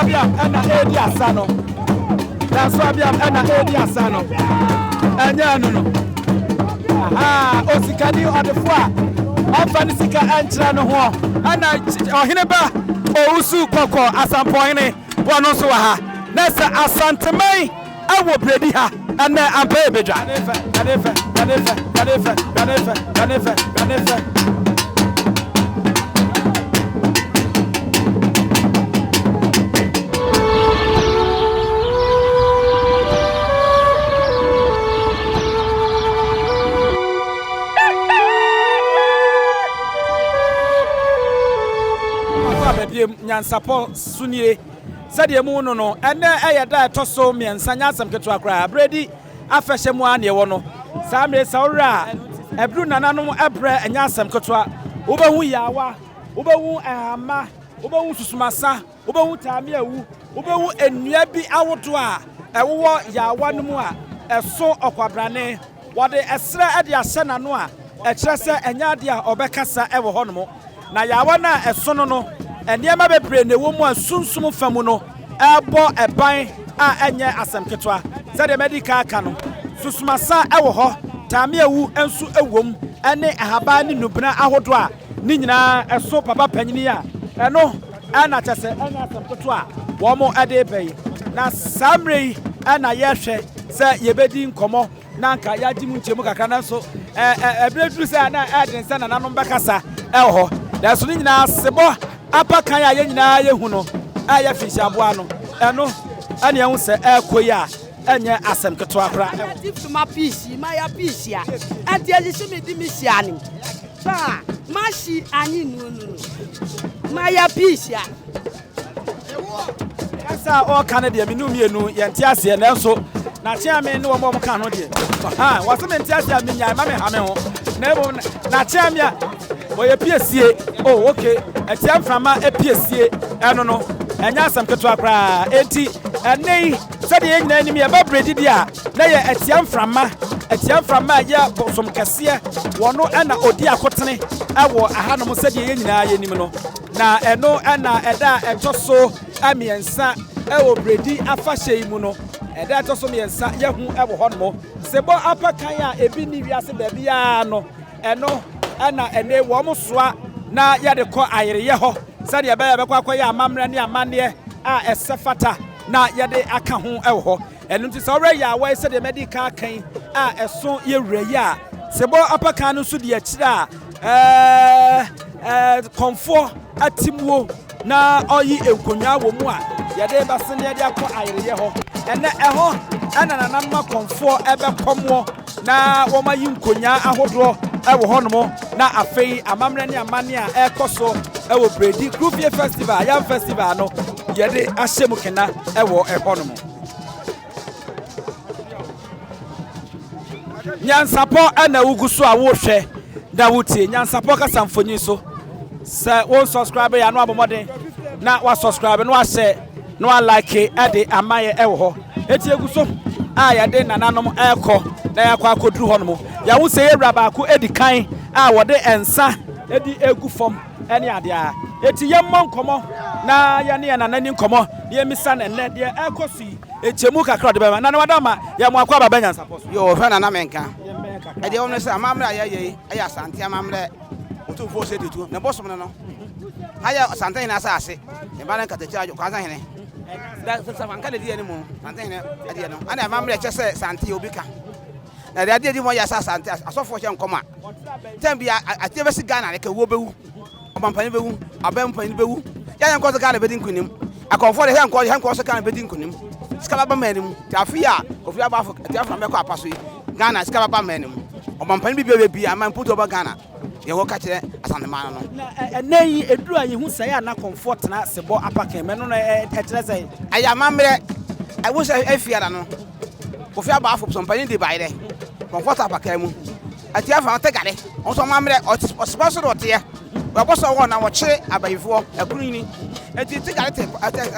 Abia ena edi asano. Nyansa Abia ena edi asano. Enya no. Aha, osikani odefo a. Ofani sika entra no ho. Ana ohene ba ousu koko Asamponhene wono so wa ha. Nessa asanteman awo bredi ha. Ana ampa ebedwa. Kanefa. Nyansapo sunie sade mu no ene eyeda etoso miensa nyasam keto akra bredi afehye mu ane wo no samre sawra ebru nananom ebre nyasam keto obehu yawa obehu ahama obehu susumasa obehu tame awu obehu enua bi awodo a ewo yawa no mu a eso okwabrane wode esre ade ahye nano a ekire se enya ade a obekasa ewo hono na yawa na eso no Enema bebre ne wo mu asunsum famu no ebo eban a enye asemketwa sade medical aka no susumasa ewo ho tame awu ensu ewom ene ahaba ne nubna ahodo a ni nyina eso papa panyini a eno ana chese enya asemketwa wo mo ade bai na samre ana yehwe se yebedi nkomo na nka yajimu nchemu kakra na so ebredru se na eden se na nanom bekasa ewo ho da so ni nyina sebo Appiah kan ya nyina yehu no aya fishi aboa no eno ane ehu se ekoyi a enye asem keto akra tif ma pisi ma ya pisi a ade ajisi me di misi ani ba mashi ani nunu ma ya pisi a kasa o kan de me numienu yente ase na enso na chia me ne wo mo kan no de ha wase me nte ase me nya ma me ha me ho na ebo na chia me a oye piesie oh okay etiam frama epiesie eno no enya asam keto akra enti enei sade enyina anim ye ba bredi dia na ye etiam frama ye bosom kase wono ena odi akotene ewo ahanom sade ye nyina ye nim no na eno ena eda etoso amiensa ewo bredi afahye mu no eda etoso miensa ye hu ewo hono sebo Appiah kan a ebi ni wiase ba bia no eno ana ene wo mo soa na yade ko ayereye ho sade ya ba bekwa akoye amamre ne amane a esefata na yade aka ho ewo ho enu nti so re ya wa sade medical kan a eso ye wurayi a sebo Appiah kan no so de akira komfo atimuo na oyi enkonwa wo mu a yade ba se ne yade akọ ayereye ho ene eho ana nananma komfo ebekomo na wo ma yi nkonya ahodo ewo honomo na afei amamre ne amane a ekoso ewo bredi groupie festival yam festival no yede ahyemu kena ewo ehonomo Nyansapo ana wuguso a wo hwe da wutie Nyansapo ka samfonyi so se won subscribe ya no abomoden na wa subscribe no ahye no like ade amaye ewo ho eti eguso a yade nananom eko na yakwa akoduru honomo ya wo se yewra ba ko edikan a wode ensa edi egu fom ene ade a eti yemmo nkomo na ya ne na nani nkomo ye misa na ne de ekosi echemu kakra de ba na wadama ya mo akwa baba Nyansapo yo fa na menka e de won se amamre ayeye aya asante amamre Otumfuo se ditu na bosom no aya asante na asase e ba na katacha ajo kwa Hene da se fanka de die ni mo asante Hene ade no ana amamre chese sante obika na de ade di mo ya asante asofo che nkoma tambia ate be si Ghana ke wo bewu obampani bewu abampani bewu ya nko so Ghana be di nkunim akonfo de nko so Ghana be di nkunim skaba ba manim tafia ofia ba afo tafia me ko apaso yi Ghana skaba ba manim obampani bi be aman puto ba Ghana ye wo ka kire asante man no na enei eduru ayi hu sai ana comfort na sebo Appiah me no etere sai aya mamre I wish I fear no ofia ba afo obampani de bai de comfort Appiah mu ati afa tegale on so mamre o sponsor o tie we go so wo na wo kire abayifo akunini ati tegale te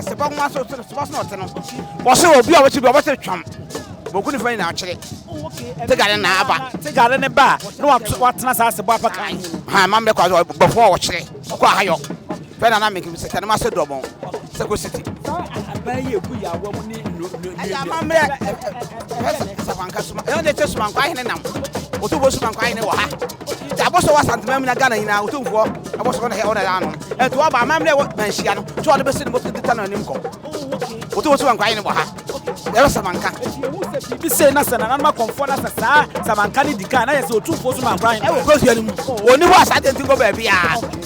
sebo ma so sponsor o te no wo se obi a wo chi bi wo te twam bokuni fa na kire tegale na aba tegale ne ba no watena sa sebo Appiah ha mamre kwa before wo kire kwa hayo fe na make me se na ma se dobon se ko city abaye ku ya wo ni amamre sabanka suma e de Sumankwahene nam Otumfuo Sumankwahene wo ha aboso wa santema mi na Ghana nyina Otumfuo aboso na he ona ya no eto aba amamre manhia no to ode besi ni mo tita na nim ko Otumfuo Sumankwahene wo ha e sabanka bi se na sana na ma komfort na sa sabanka ni dika na yese Otumfuo Sumankwahene e wo ko sia ni mu oni ho asante ntingo ba bia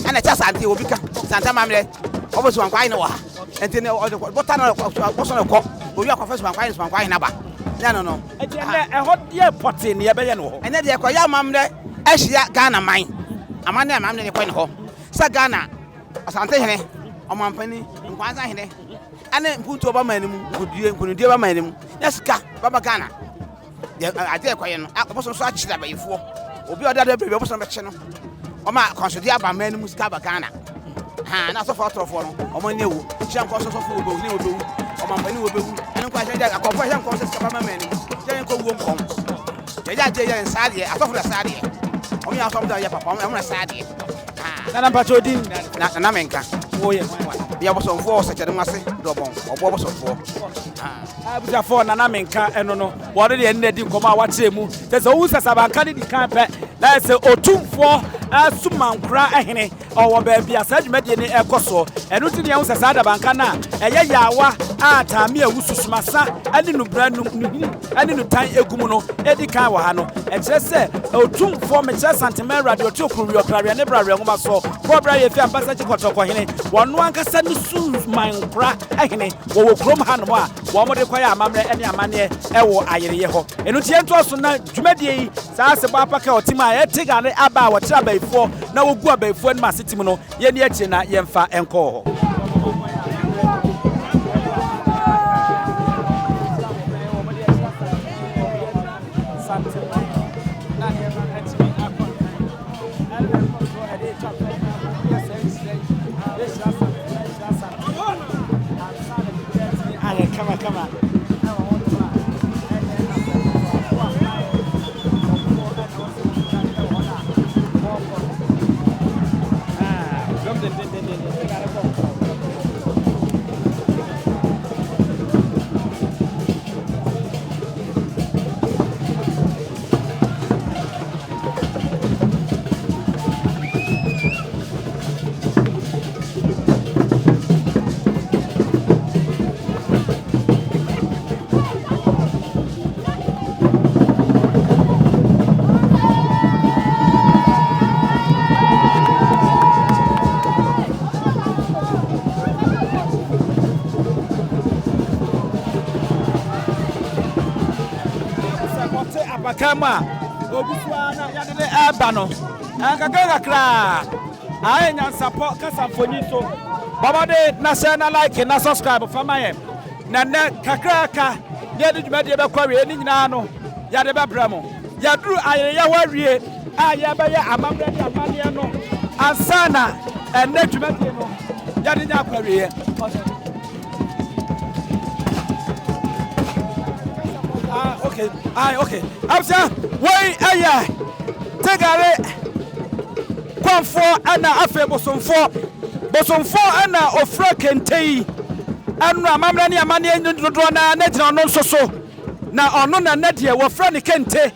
ana cha sante obi ka santa mamre obo Sumankwahene wo ha enti ne bota na boso na ko owi akwa Sumankwahene na ba no enti e ho de pote ne be ye no ho ene de ko ya mamre ahia Ghana man amane amamne ne ko ne ho sa Ghana Asamponhene omampani Nkoranzamanhemaa ane mpuntu oba manimu nkodie ba manimu yesika baba Ghana de ade ko ye no aboso so achira bayefo obi oda da bebe aboso be che no oma konsodi aba manimu sika ba Ghana ha na so for trofo no omo ne wo chiam ko so fo obo ni obo omampani obo ene ko ahia akofo ahia ko so sika ba manimu je ko wo nkom je ye nsade asofo da sade omi asom da ya papa omi na sade na patodin na menka oye ya Otumfuo se kede mwase dobon obo Otumfuo abuja for na menka eno no wo de ne di nkoma awache mu te se wo sabanka ni di kan pe na se Otumfuo Sumankwahene owo ba bia sa dwumade ni ekoso eno ti ne wo sasa banka na eye yawa atami awususumasa ani no branu ani no tan egum no edi kan wa ha no e kire se Otumfuo me kire santemen radio to kuru okrawia ne bra ngoma so ko bra ye fi ambasa chikotokohene wono ankasa no Sumankwahene wo krom ha no a wo mo de kwaya amamre ene amane e wo ayereye ho eno tie nto so na dwumade yi sa se ba paka otima e tigare aba wo tira baifo na wo gu abaifo en masetim no ye ne echi na ye mfa enko ho Come on. Kama obusua na ya de aba no kakra ai Nyansapo kasamfoni so baba de na share na like na subscribe for my na kakra ka de dwumade be kwawe ni nyina no ya de be bramo ya duru ayere ya wawie ya be ya amamre de amane no ansana enne dwumade no ya de nya kwawe okay. Okay. Absa, why aya? Tegare kwamfo ana afe bosomfo ana ofra kentei. Anu amamra ni amane ndodo na nagyina no nsoso. Na ono na nadie wofra ne kente.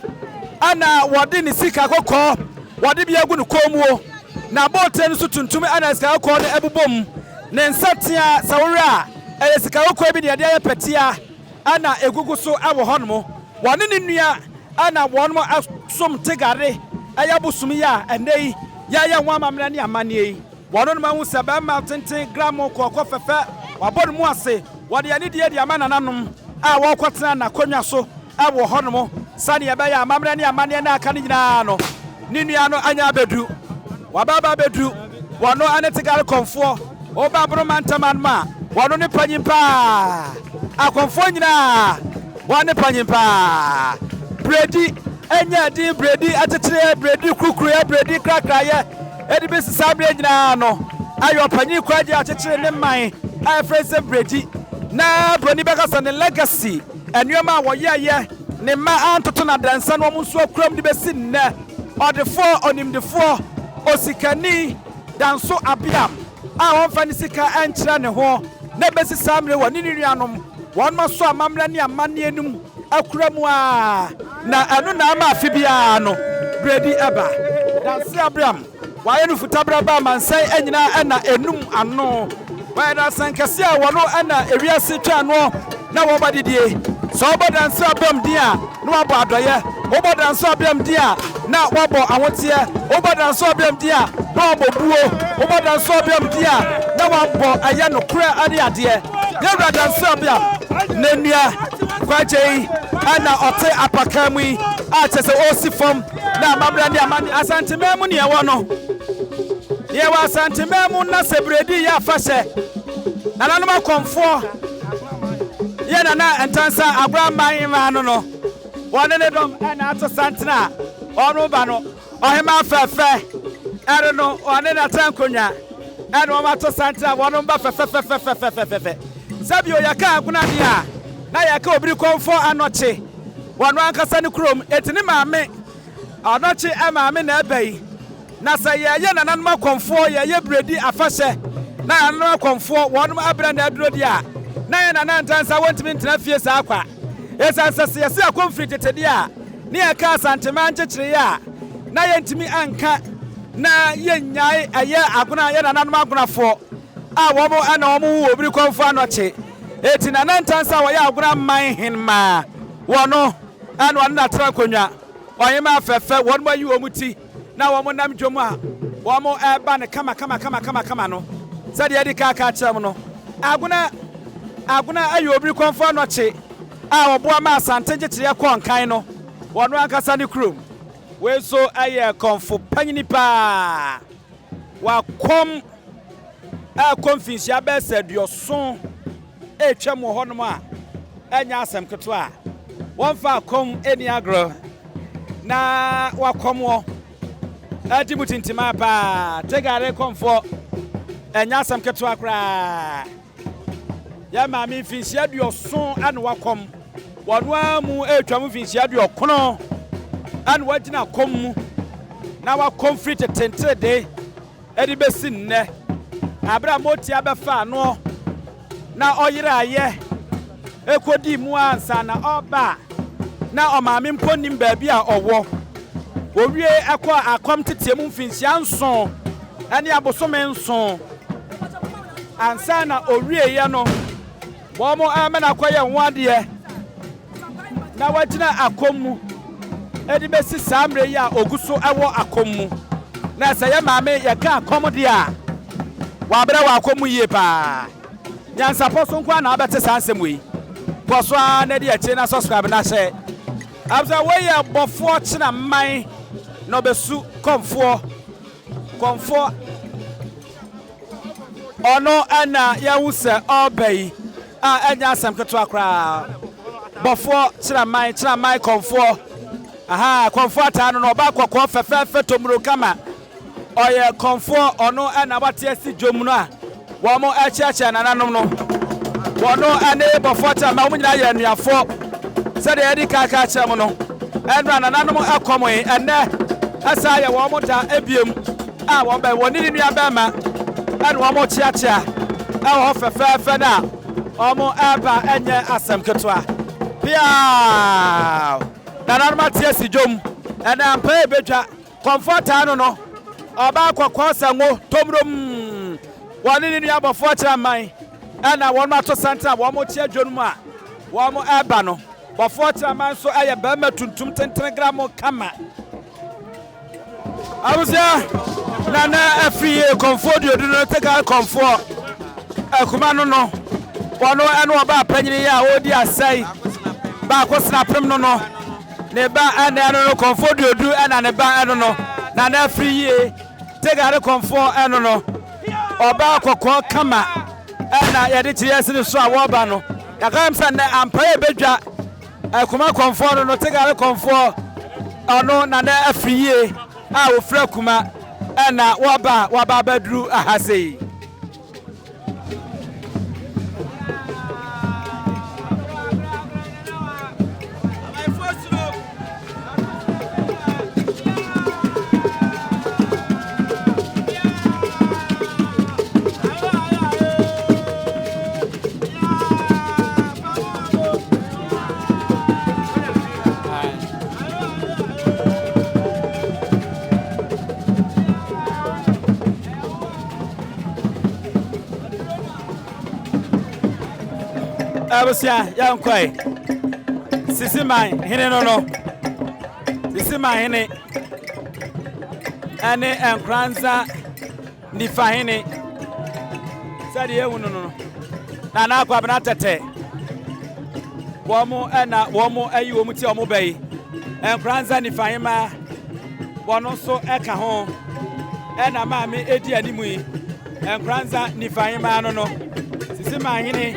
Ana wode ne sika kokọ, wode bia gu ne komuo. Na bote nso tuntum ana sika kokọ ne ebubom. Ne nsatia sawura, sika kokọ bi de ade ayepetia. Ana egugu so awo hono wone ne nua ana won mo asom tegare ayabusumi ya endei ya ho amamra ne amane yi wono no ma hu seba ma tenten gram kokọ fefe wabon mu ase wode ya ne die amana nanom a wo kwotena na konwa so awo hono mo sane ya ba ya amamra ne amane na aka ne nyina no ne nua no anya bedu wababa bedu wono ane tegare konfo oba bro mantaman ma wono ne panyimpa akonfo nyina wane panyimpa bredi enya din bredi atetere bredi kukuru ya bredi krakraye edi besi sabre nyina no ayo panyi kwaje atetere ne man afrese bredi na broni bekasa ne legacy enuoma woyeye ne ma antoto na dansa no mu so akram de besi nne odefo onimdefo osikani danso Appiah a won fa ne sika enkyira ne ho na besi samre woni ni nuanom won ma so amamra ni amane enum akura mu a na anu na ama afi bia no bredi eba danse Abraham waye no futabra ba mansan anyina na enum ano waye da sankase a wono na ewiase twa no na wo badidie so obodanse Abraham dia no abo adoye obodanse Abraham dia na wabo awotie obodanse Abraham dia na wabo buo obodanse Abraham dia na wabo aye no kura ade ade Yewra danse Abraham nenua kwajei ana ote apakamu a chese osifom na amabra ni amani asantememu ne ewo no ye wa asantememu na sebredi ya fashe na nanoma konfo ye na entansa Abraman no wone ne dom na ato santena onu ba no ohema fefe ere no one na tankonya ene o ma to santena wonu ba fefe sabio yaka aguna dia na yaka obiri konfo anoche wonu ankasa ne krom etini maame anoche maame na ebai na saye na nanoma konfo ye bredi afahye na nanoma konfo wonu abra na aduro dia na ye na nantansa wontimi ntena fie sa akwa esansase yesi akomfiri tetedi a ne yaka santema nchechire ya na ye ntimi anka na ye nyae aye aguna ye na nanoma agunafo a womo ana womo obiri konfo anoche eti na nantansa wo ya aguna manhenmaa wono ana na tra konwa oyema fefe wono ma yi omuti na womo nam dwom a womo eba ne kama no sade ye di kaka kyerem no aguna ayo obiri konfo anoche a oboa ma asante gyekyere konkan no wono ankasa ne krom we so aye konfo panyini pa wa kom a conference abese dioson etwam ho no ma anya asem keto a won fa kom eni agro na wakomwo atimutintima pa tegare konfo enya asem keto akra ya ma mi finsi adioson an wakom wono amu etwam finsi adiokono an wagina kom na wa conflict tentre de edi besi nne abra moti abefa no na oyira aye ekodi mu ansa na oba na omame mponim ba bia owo owie akwa akom tetiemu mfinsi anson ani abosome nson ansa na owie ye no bomo amena kwaye nwade na wagina akomu edi besi samre ya oguso ewo akomu na saye mame ye ka akomde a wabra wa akomu ye pa Nyansapo sonkwa na abete sansem wi poso na di ache na subscribe na share abza we ya bofo china man no besu konfo ono ana ya wuse obei a enya asem keto akra bofo china man konfo aha konfo ata no ba kokon fefe tomuro kama oye konfo ono ana wate si dwom no a womo achiacha nananom no wono ane bofota ma munyina ye nuafo se de edi kaka kyerem no enu nananom akomo ene asa ye womo da ebiem a wo ba woni ni nua ba ma enu womo chiacha a ho fefe na womo aba enye asem ketwa pia nananom atia si dwom ene ampa ebedwa comforta no oba kwakwa sanwo tomrom wani ni abofo kyerem man ana won mato santa wo mo tia dwonum a wo mo eba no bofo kyerem man so aye ba ma tuntum 10 gram kama abusia na afie comfort do no take comfort akuma no wono eno oba panyini ya odi asai ba ko snaprim no ne ba ana no comfort do ana ne ba eno no na afie take comfort eno no oba kokon kama na yede chiyesi ni so awoba no yakam san na ampaye bedwa akuma konfo no tegare konfo ono na na afriye a ofra kuma na waba badru ahasei Abusia yankoi. Sisi man hene no. Sisi man hene. Ane Nkoranza Nifahene. Sadi ye no. Na akwa bana tete. Womo na womo ayi womu ti omo bai. Nkoranza Nifahema wono so eka ho. Na maame edi animu yi. Nkoranza Nifahema no. Sisi man hene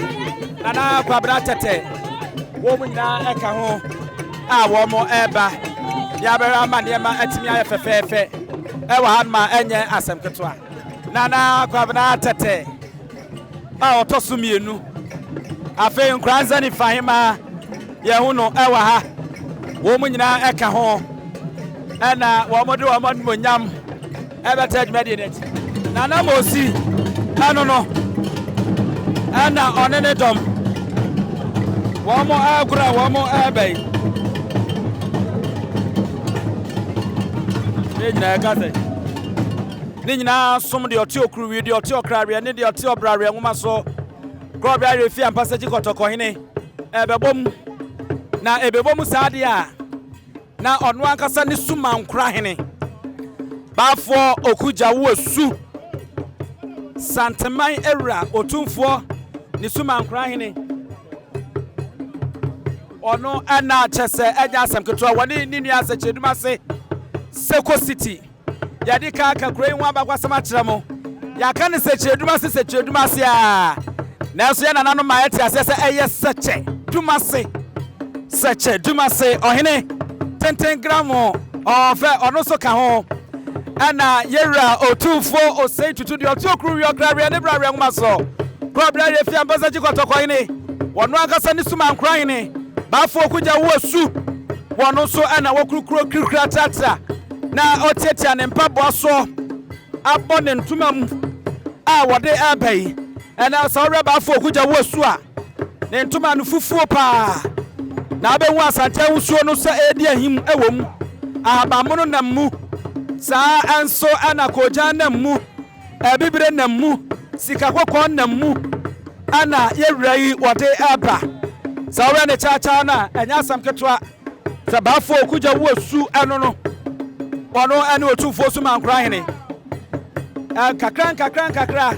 na akwa bana tete. Womu nyina eka ho. Womo eba. Ya bera ma ne ma atimi aye fefefe. Ewa hanma enye asem ketwa. Nana kwabna tete. Otosumienu. Afe Nkoranza Nifahema ye hu no ewa ha. Wo mu nyina eka ho. Na wo modu wo monyam. Ebeta adwumade net. Nana mosi. Ano no. Ana onene dom. Wo mo agura wo mo ebei. Nina some de otio kru de otio krare ne de otio brare nwoma so krobia refi ampasa ji Otumfuo ebebom na ebebom saade a na ono ankasa ne Sumankwahene bafo okuja wo su santeman ewra Otumfuo ne Sumankwahene ono ana chese eja asem keto woni ni nua asecheduma se Seko City yadi ka kure nwa bagwa sama kiramo ya ka ne secheduma se a na so ya nana no ma yeti asese eye seche duma se ohene 10 gram of ono so ka ho ana yera Otumfuo osei tutu de otokru wi okrare ne brare nwa so problem ye fi ambaza ji Otumfuo ne wono akasa ne Sumankwahene bafo okuja wo su wono so ana wokrukro krikra tata na otetia ne mpabo so abone ntuma mu a wode abai ena so reba afọ okuja wo su a ne ntuma no fufuo pa na abewu asante wusuo no so edi ahim ewom ahabamono na mu saa anso ana koja na mu ebibire na mu sika kokọ na mu ana yewrai wode aba saa ora ne chacha na enya asam ketwa sabafo okuja wo su eno no ono ene Otumfuo Sumankwahene kakra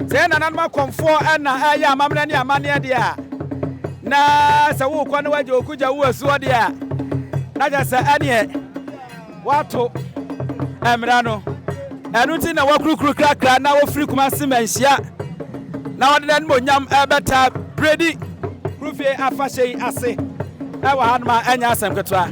se na nanma komfo na aya amamna ne amane dia na se wo kwa ne waje okuja wo asuo dia na ja se ane wato emra no enu ti na wakrukru krakra na wo firi kuma simanhia na wode den monyam ebeta bredi rufie afahye ase ewa hanma anya asem ketwa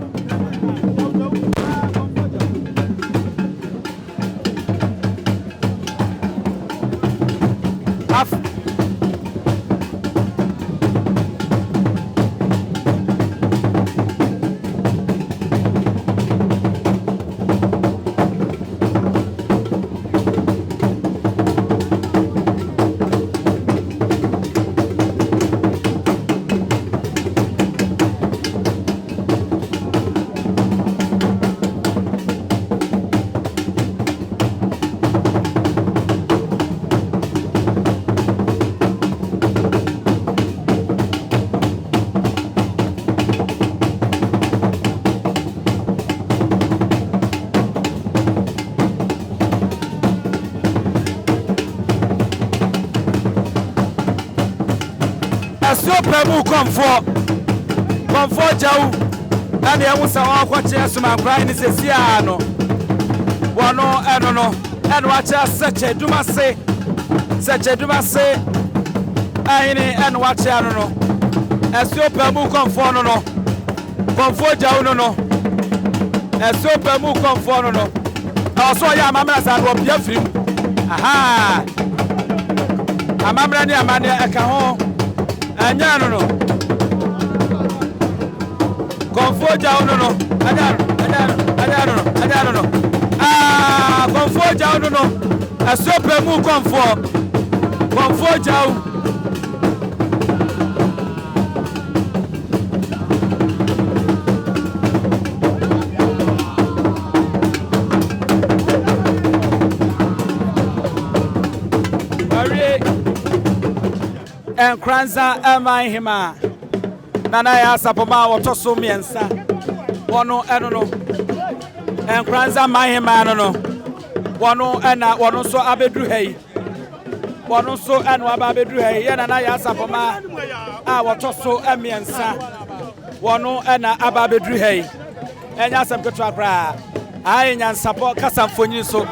Asamponhene komfo jawu na de enwu sawa kwache Sumankwahene sesia no wono eno no eno acha seche duma se ahine eno acha no Asamponhene komfo no komfo jawu no Asamponhene komfo no also ya amamra sa no bia firim aha amamra ni amane eka ho anya no komfo jawu no anya no komfo jawu no Asamponhene komfo jawu Nkoranzamanhemaa nana ya Asamponhene wotoso miensa wono eno no Nkoranzamanhemaa no wono ena wono so abedru hei wono so eno abedru hei ye nana ya Asamponhene a wotoso miensa wono ena abedru hei enya asem ketua kra ai Nyansapo kasamfonyini so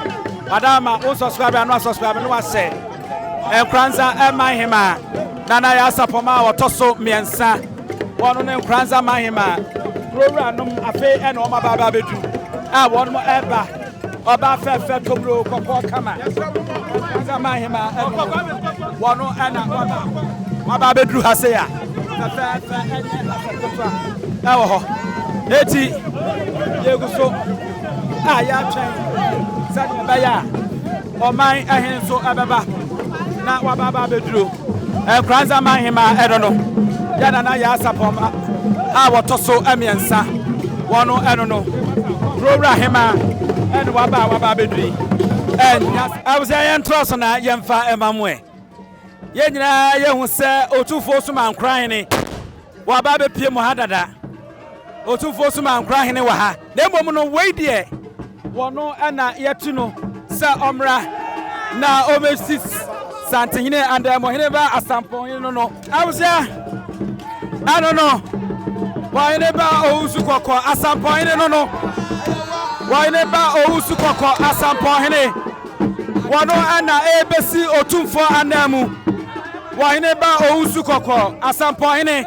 madama o subscribe no subscribe no ase Nkoranzamanhemaa nana ya Asamponhene wotoso miensa wono ne Nkoranzamanhemaa program num afe ena o mababa bedu a wono mo eba oba fefe tobro kokko kama Nkoranzamanhemaa wono ena mababa bedu hase ya fefe enya ho eti yeguso a ya twen sani baya oman ahenso ababa na wababa beduro Nkoranzamanhemaa edono ya nana ya Asamponhene a wotoso amiensa wono enono program hema en waba beduri awusa yen troso na yemfa emamwe ye nyina ye hu se Otumfuo Sumankwahene waba be pie mu hadada Otumfuo Sumankwahene wa ha na mbom no weidie wono ena yetuno se omra na omesis Santenhene Andamohene ba Asamponhene no awusa anono wahene ba ousu kokko Asamponhene no wahene ba ousu kokko Asamponhene wono ana ebesi Otumfuo anamu wahene ba ousu kokko Asamponhene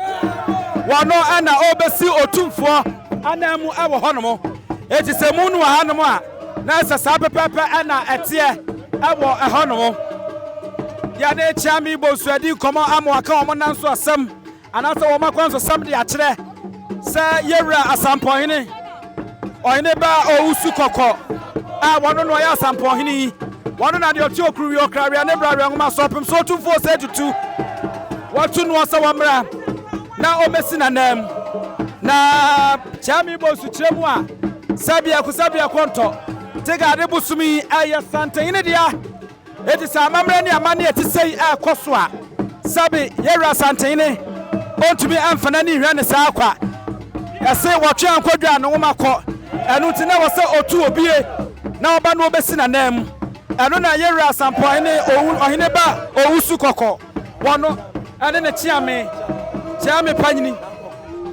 wono ana obesi Otumfuo anamu awo honomo eti se munu wa hanomo a na sasa pepepe ana etie awo ehonomo ya ne chami bosuadi komo amwaka omo nanso asem anasa wo makwanso sam de akire sa yewra Asamponhene ohene ba ousu kokko a wono no ya Asamponhene wono na de oti okru wi okra ne bra ngoma sopem so Otumfuo se tutu watu no asa wamra na omesi na nam na chami bosu chiremu a sabia konto tega de busumi aya Santenhene dia eti sa mamra ne amane etisei akoso a sabi yewra Santenhene ontumi amfana ni hwa ne sa akwa ese wotwe ankodwa no makọ enu ti na wose otu obie na oba no obesi na nam enu na yewra Asamponhene ohene ba ousu kokko wono ene ne chiame panyini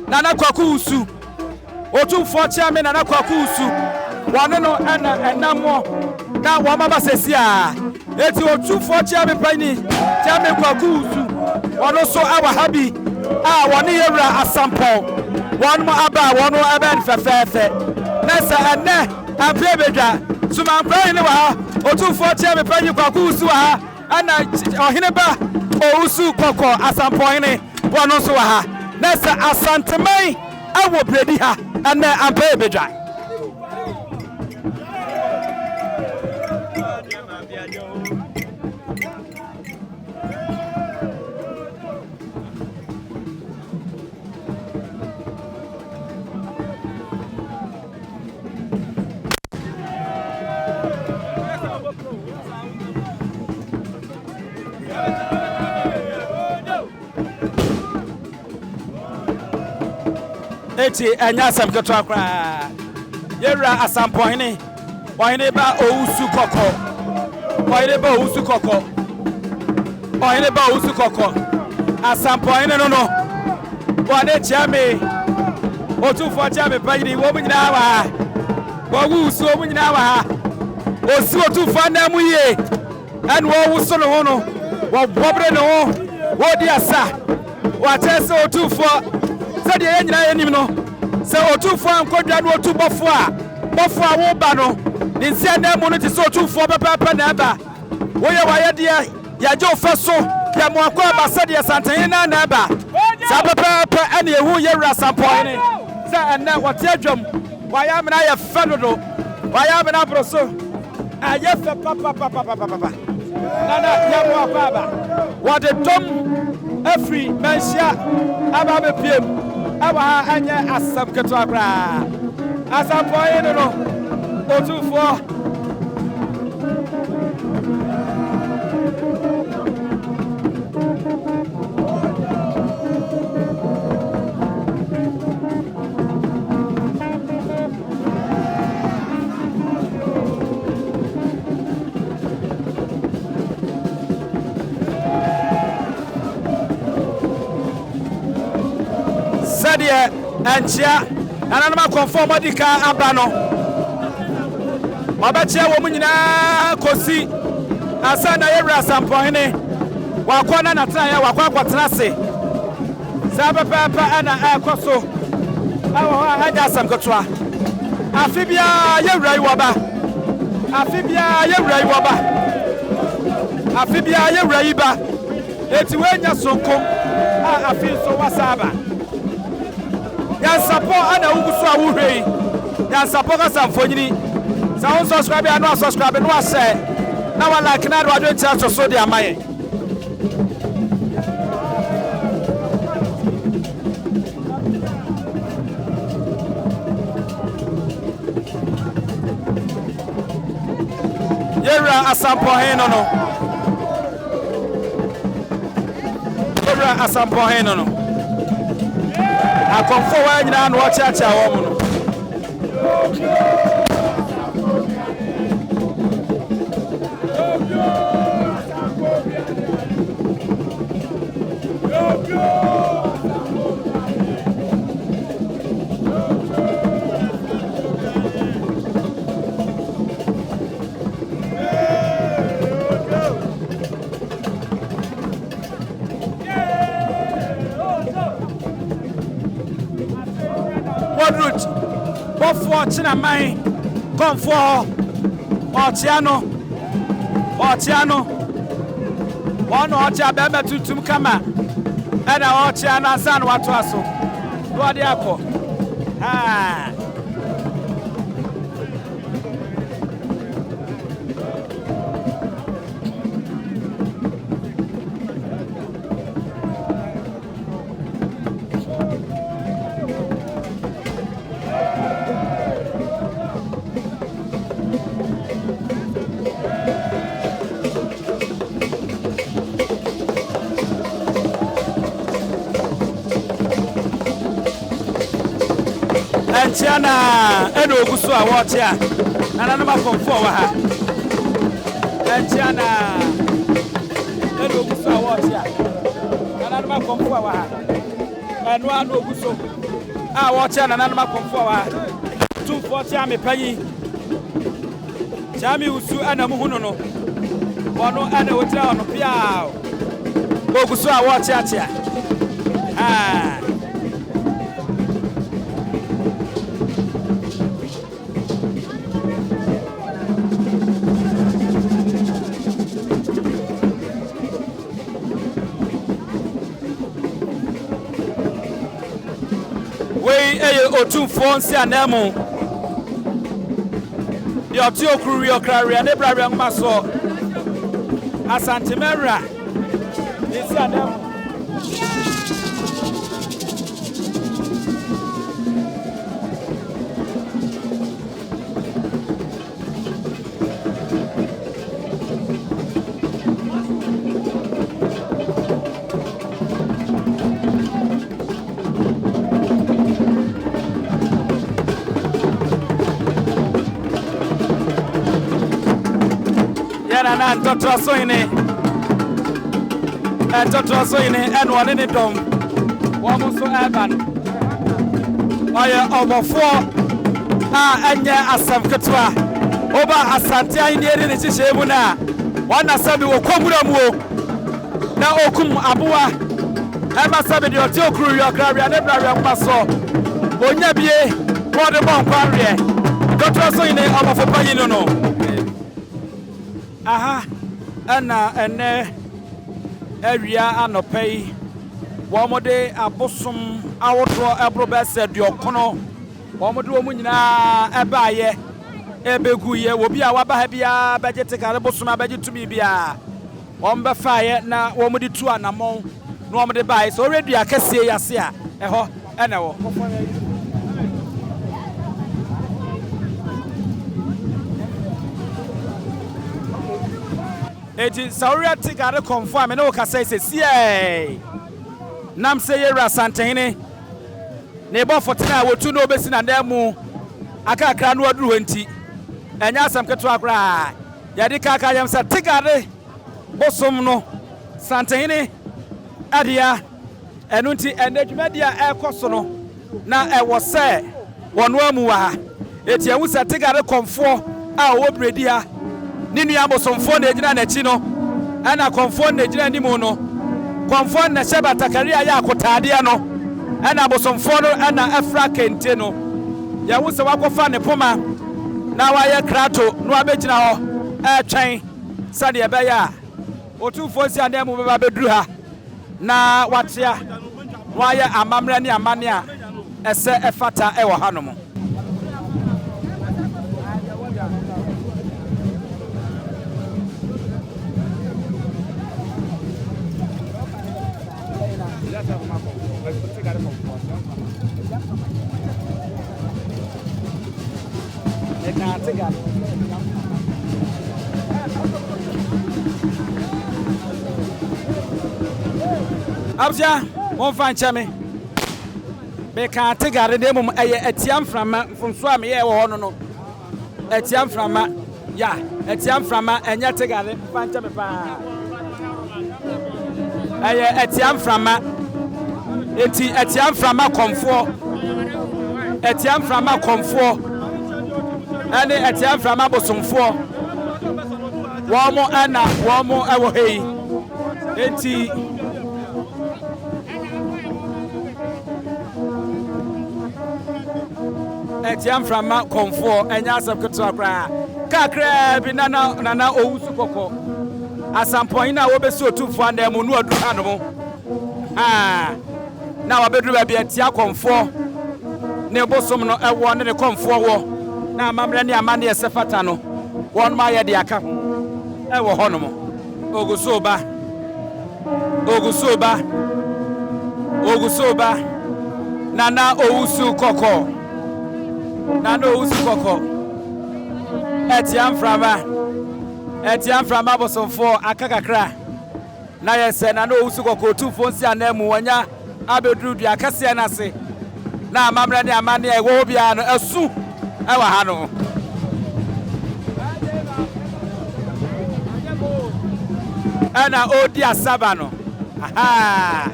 nana kwaku usu Otumfuo chiame nana kwaku usu wono no ena enamo na wo maba sesia eti Otumfuo chiame panyini chiame kwaku usu wono so awa habi a woni yewra Asamponhene wono aba wono aba nfefefe nasa ene Appiah bedwa Sumankwahene wa ha Otumfuo chiame panyini kwaku usu wa ha ana ohene ba ousu kokko Asamponhene wono so wa ha nasa asanteman awo bredi ha ana Appiah bedwa eti enya asem keto akra yewra Asamponhene ohene ba ousu kokko ohene ba ousu kokko ohene ba ousu kokko Asamponhene no wade chiame Otumfuo chiame panyini wo munyina wa wo wusu wo munyina wa osi Otumfuo anamu ye enu wo wuso no ho no wo bobre no ho wo di asa wa tese Otumfuo sede ye nyina yenim no se Otumfuo ankodwa no otubofo a wo ba no ne nsia na mu no ti se Otumfuo papa na aba wo ye wa ye de ya je ofaso ya mo akwa ba sede Santenhene na aba sa papa ene ehu yewra Asamponhene sa ene wote adwam wa ya mena ye fedodo wa ya mena broso aye fe papa nana ya mo akwa ba wo de dom afri manhia aba be piem awa ha anya asam keto akra Asamponhene no Otumfuo de enchia nana no conform modika aba no obachia wo munyina kosi asa na yewra Asamponhene wakona na tena ya wakwa kwatena se saba papa ana akoso awo haja asamkotwa afibia yewra iwaba afibia yewra iwaba afibia yewra iba eti wenya sonko afin so wasaba Nyansapo ana uguso awuhwei Nyansapo ka Asamponhene sa on subscribe ya no subscribe no ase na wala like na do adwen cha so de amaye Yera Asamponhene no Yera Asamponhene no akonfo wa nyina no wachacha wo mu no Bofo china mai konfo otiano wono otia bema tutum kama ana otiano asan watu aso wode akọ Tiana eno oguso a wote a nana no makonfo wa ha Tiana eno oguso a wote a nana no makonfo wa ha eno ano oguso a wote a nana no makonfo wa ha Otumfuo tia me panyi chami usu ana muhunu no wono ana wotira ono pia oguso a wote a tia Otumfuo nsi anemu di oti okuru yokraria ne brawia ngma so asantemera nsi anemu na Nkoranzamanhemaa and one in the dome. One so urban. Oya obofo anya Asamketwa. Oba Asantia in the Chishemu na. One Asabi will come with na okum abuwa. Ema sabi di otio kuru yo kraria ne brawia maso. Onya bie ko de bon kwarie. Nkoranzamanhemaa obofo panyi no. Aha, ana ene area anopei womode abosom awodro ebrobese diokono womode wo munyina ebaye ebeguye wobi a waba ha bia begete kare bosom abegitumi bia wombe faaye na womode tu anamon no womode bae so redu akese yase a eho ene wo Eti sauria tigare confirm me no ka say sie nam say yera Asamponhene ne bo fotina wotu no obesi na ndemu aka akra no aduru wanti enya Asamketo akra ya di ka yam sa tigare bosom no Asamponhene adia enunti enedwumadia ekoso no na ɛwɔ sɛ wɔn amu wa ha eti ehu sɛ tigare kɔnfoɔ a ɔwɔ bredi ha ne nua abosomfoɔ na egyina n'akyi no ɛna kɔnfoɔ na egyina anim no kɔnfoɔ na hyɛ batakari a yɛ akotaadeɛ no ɛna abosomfoɔ no ɛna ɛfra kente no yɛhu sɛ wakɔfa ne poma na wayɛ krato na wabɛgyina hɔ ɛtwɛn sɛdeɛ ɛbɛyɛ a Otumfuo si adan mu bɛba bɛduru ha na watea wayɛ amammerɛ ne amane a ɛsɛ ɛfata ɛwɔ ha no mu. Appiah, one fine chummy. Me can't take a redemum a tiam from Swam here or no. A tiam from ya, a tiam from and yet take a fine chummy. A tiam from a tiam from a comfort. A tiam from a comfort. And a tiam from a bosom for. One more Anna, one more I will hey. Etiam from Mount Comfort and Nyansapo Tv. Kakra bi nana owusu koko. Asamponhene wo be so Otumfuo and mu no adu hanu. Na wa bedru ba bi etia Comfort. Ne bosom no ewo ne Comfort wo. Na amamre ne amane esefata no. Won ma ye de aka. Ewo hono mo. Ogusoba. Nana owusu koko. Nana owusu koko. Etiam frama bosomfo akakakra. Na yese nana owusu koko Otumfuo nsi anemu wanya abedru dua kase na se. Na amamre ne amane ewo bia no asu ewa ha no. Ana odi asaba no. Aha.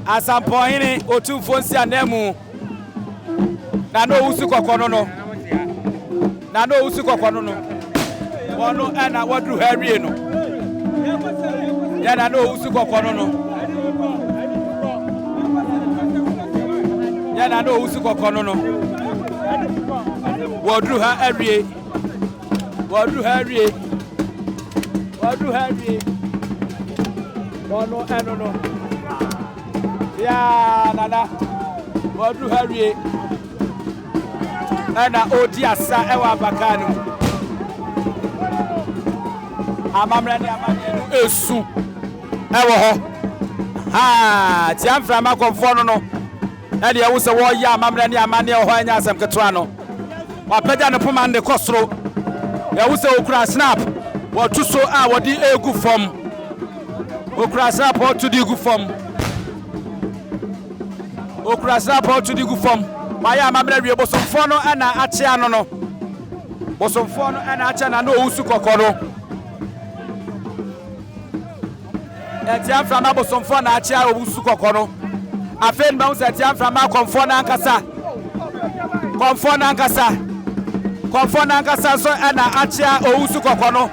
Asamponhene Otumfuo nsi anemu. Na no owusu koko no. Na no owusu koko no. Wono ana wadru hawie no. Ya na no owusu koko no. Ya na no owusu koko no. Wadru ha awie. Wadru hawie. Wono eno no. Ya nana. Wadru hawie. Ana odi asa ewa bakanu. Amamre ne amane no esu ewo ho. Ha, tiam frama Comfort no. E de wo se wo ya amamre ne amane ho anya asem ketwa no. Wa pagya ne poma ne kosoro. Ya wo se okura snap. Wo tuso a wo di egu fom. Okura snap wo tu di egu fom. Okura snap wo tu di egu fom. Maya amamre wie bosomfo no ana achia no. Bosomfo no ana achia na no owusu kokoro. Etiam frama bosomfo na achia owusu kokoro. Afen ba unse etiam frama Comfort na ankasa. Comfort na ankasa so ana achia owusu kokoro.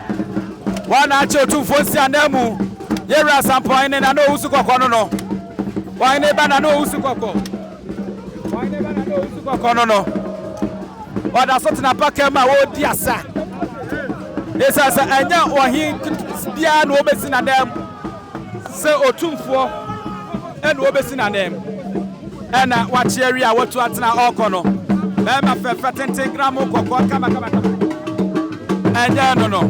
Wana achia Otumfuo nsi anemu. Yewra Asamponhene na no owusu kokoro no. Wane ba na no owusu kokoro. No. Wada so tena pakema wo di asa. Esa sa anya ohin bia no obesi na dem. Se Otumfuo eno obesi na dem. Ena wachieri a watu atena okono. Ema fefe tente gram kokko kama. Anya no.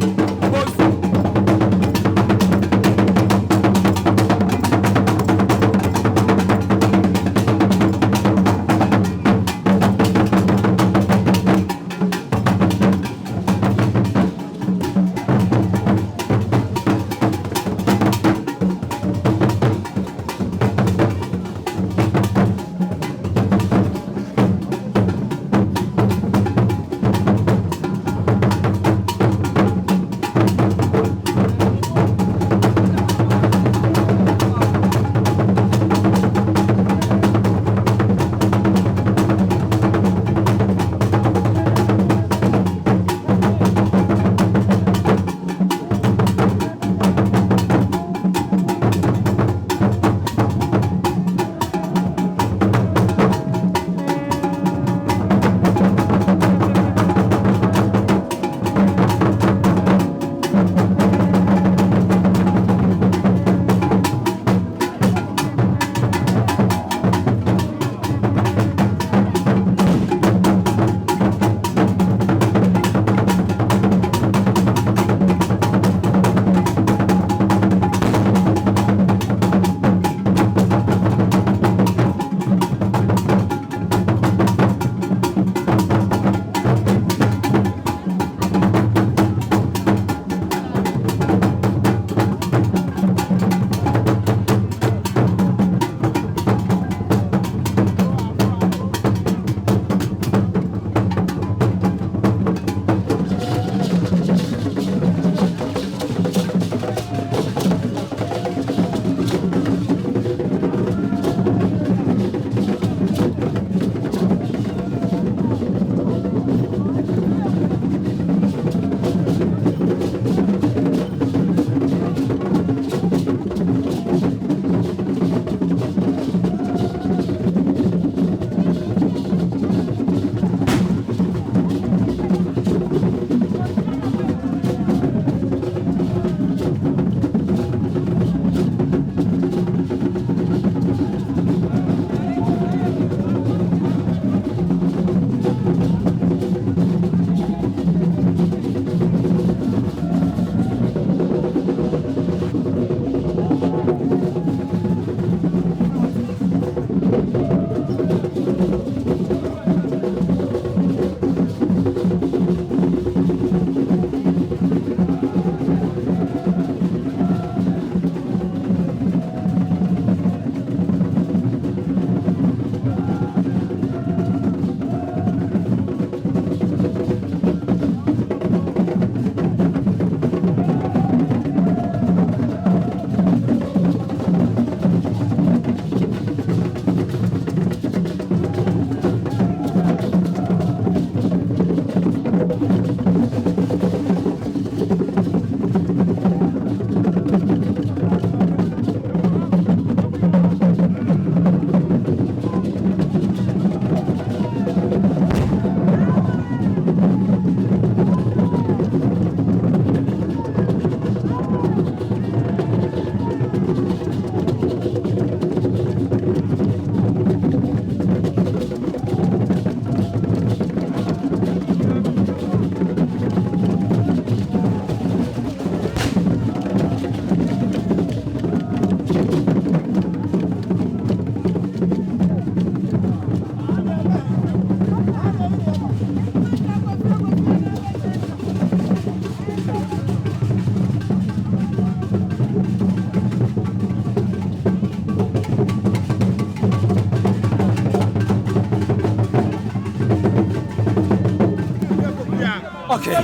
Okay.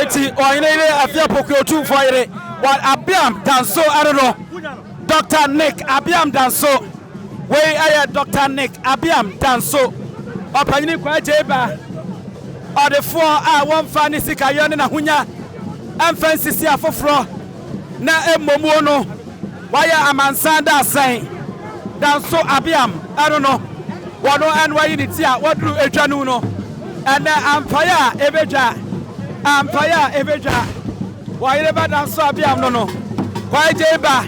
Eti oyine Appiah pokwe Otumfuo yere. What Appiah danso I don't know. Dr. Nick Appiah danso. Wei aye Dr. Nick Appiah danso. Opanyini kwa jeba. Odefo a wonfa ni sika yone na hunya. Amfa sisi afofro na emmomu no. Waya amansanda asan. Danso Appiah I don't know. Wano and why you tia what do etwanu no. And Appiah Ebenezer. Why never dance Appiah no. Why jeba?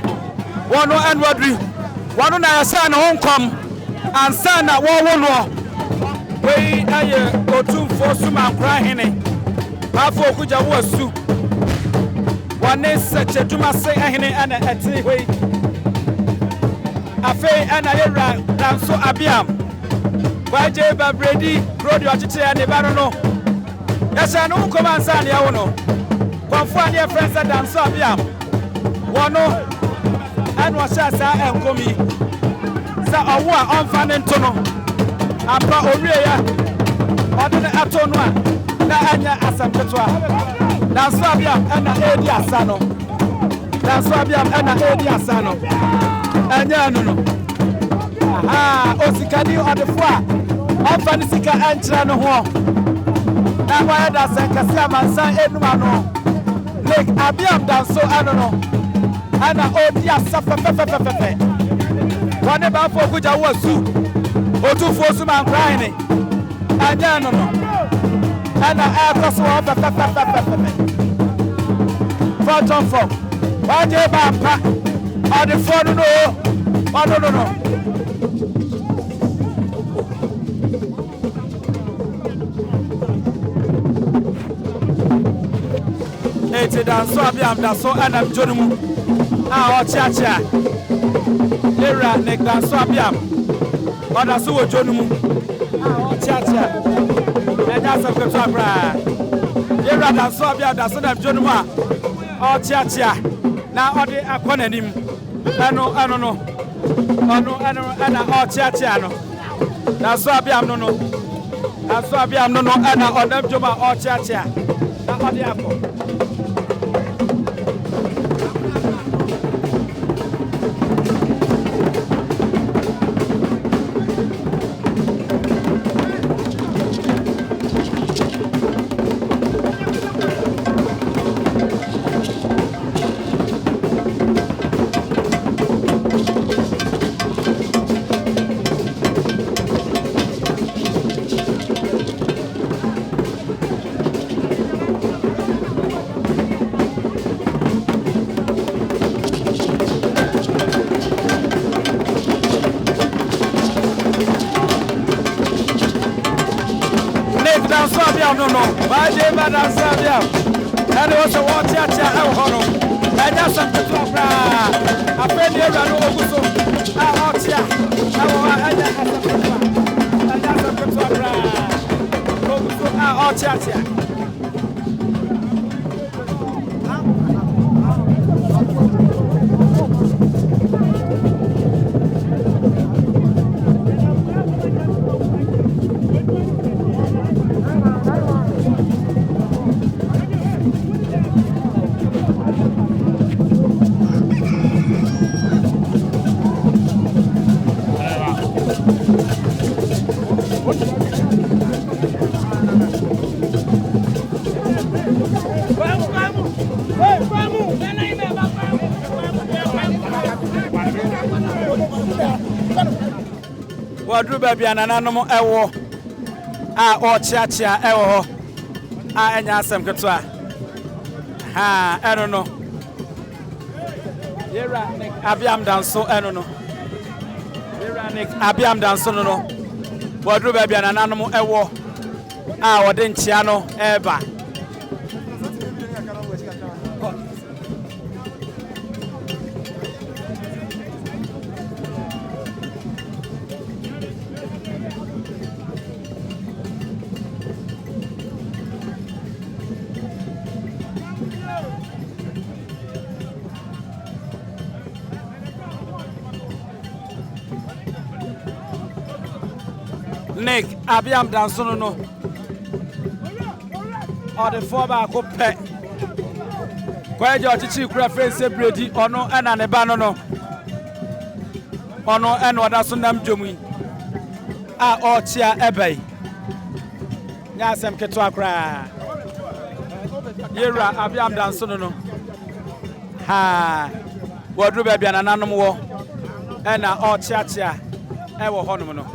One and wadri. One na son home come and son na one. We aye Otumfuo Sumankwahene. Afo kuja wasu. One is such a tuma say ahene and a tea way. Afe and I dance Appiah. Why jeba Brady Brody Achite and Nebarono. Yes, I know come and sign ya no. Confound your friends that dance Appiah. One and was as I am coming. Sa awa on fan tono. Apa Oria. Odene atonwa. Na anya Asamponhene. Dance Appiah and a Edi Asano. Dance Appiah and a Edi Asano. Anya no. Ah, Osikani on the floor. On Fanisika and Trano. Now why does Kasama say Edmano? Like Appiah danso I don't know. And oh dear suffer. One about for which I was Otumfuo Sumankwahene. And no. And I cross over Photon from. Why do you on the phone? No. Oh no. Eti danso Appiah danso ana mjonumu a ochiachia era nek danso Appiah odaso wo jonumu a ochiachia enya sakwetu abra era danso Appiah danso na mjonumu a ochiachia na ode akonanim ano ana ochiachia no danso Appiah no danso Appiah no ana odam joma ochiachia na ode akọ. No. Why do you dance Appiah? And also watch at your hono. And that's something to I feel you run over so. I watch ya. And that's something to I watch at ya. Wadru baby anananom ewo a ochiachia ewo a enya asem ketwa ha eno no yera Nick Appiah danso eno no yera Nick Appiah danso no wadru baby anananom ewo a wode nchia no eba Nick Appiah danso no ɔde fo baako pɛ kwaagye ɔkyekye kura fɛnse bredi ɔno ɛna ne ba no no ɔno ɛna ɔda so nam dwom yi a ɔkyea ɛbɛyi nyɛ asɛm ketewa koraa yɛwura Appiah danso no ha wɔduru baabi a nananom wɔ ɛna ɔkyeakyea ɛwɔ hɔnom no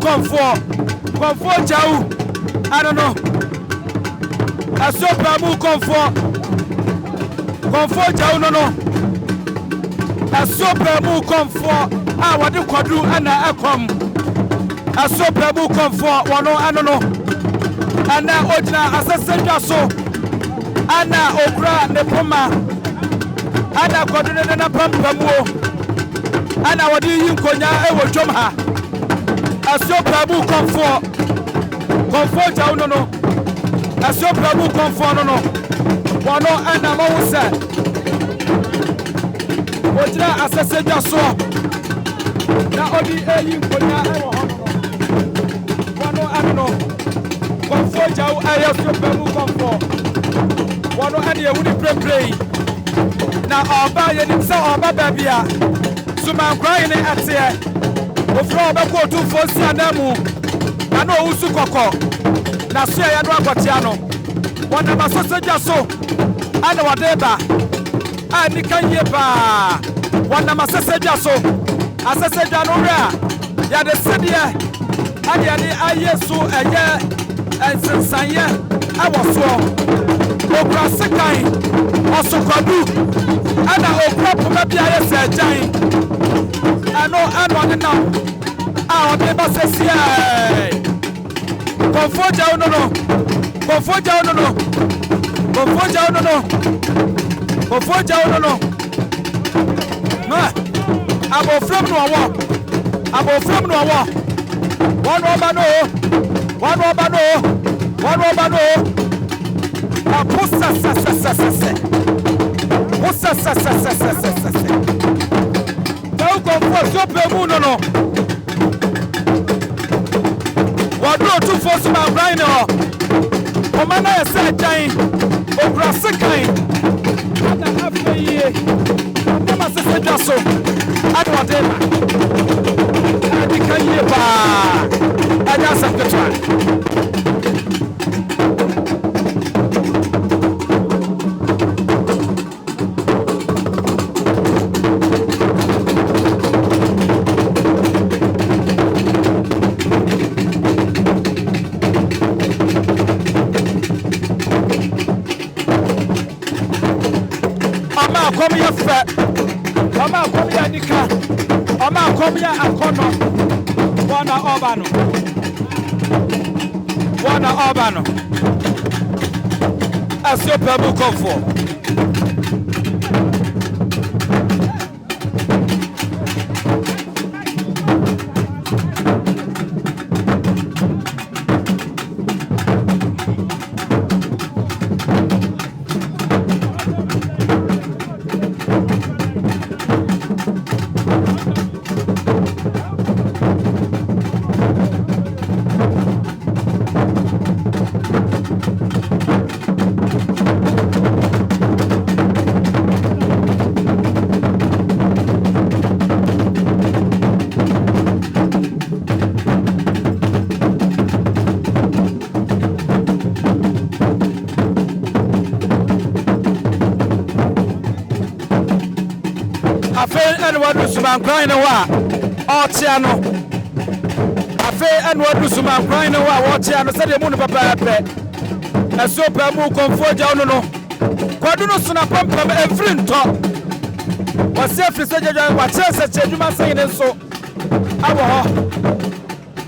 Comfort Jau. I don't know. A super move comfort Jau no. A super move comfort. I want to quadru and I come. A super move comfort. One I don't know. And now Ojna assassin so. Anna Okra Nepoma. Anna quadru and a pampo. Anna what do you konya ewo jomha. A super move comfort Jau no. A super move comfort no. One and a mouse. Ojna assassin so. Now only a you konya ewo one and no. Comfort Jau I super move comfort. One and you would play. Now our buy and so our babia. Sumankwahene Appiah. Ofro be ko Otumfuo si anamu. Na no usu kokko. Na so ya do akotia no. Wona masoseja so. Ana wadeba. Ani kanye ba. Wona masoseja so. Aseseja no ra. Ya de sedie. Ani ani ayesu eye ensensanye awoso. Okra sekan. Osokwadu. Ana okra poma bia yesa jan. Ano now. Ah, on the bus here. Comfort Jau no. Comfort Jau no. Comfort Jau no. Comfort Jau no. No. Abo from no one. Abo from no one. One over no. One over no. One over no. Apusa sa. Pusa sa. Comfort super moon no. What do Otumfuo Sumankwahene ho? Omana yesa jan. Okra sekan. Na Appiah. Mama seseja so. Adu adema. Adi kanye ba. Anya saketwa. Come here, fat. Oma come here, Nika. Oma come here, Akono. Wana Obano. As your people come for. Sumankwahene wa Otiano afe enu odu Sumankwahene wa Otiano se de mu no papa pe na so pa mu Comfort Jau no kwadu no suna pampam every nto wase afri se jejo wa chese cheduma sen ne so awo ho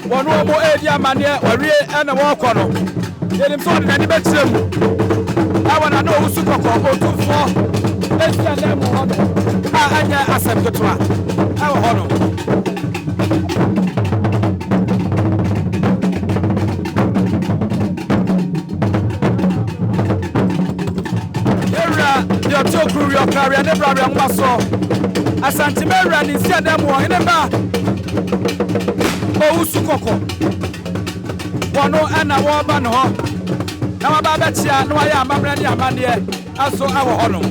wono mo edi amane warie ena wo kɔ no yenim so de ne be kyerem awana no usu kokɔ Otumfuo esia na mu ho anya asem ketwa awo ho no era your tokru your career ne bra nwa so asante mera ni sia na mu ho ne ba o usu kokɔ wono ana wo ba no ho na wa ba ba chia no ya amamra ni amane aso awo ho no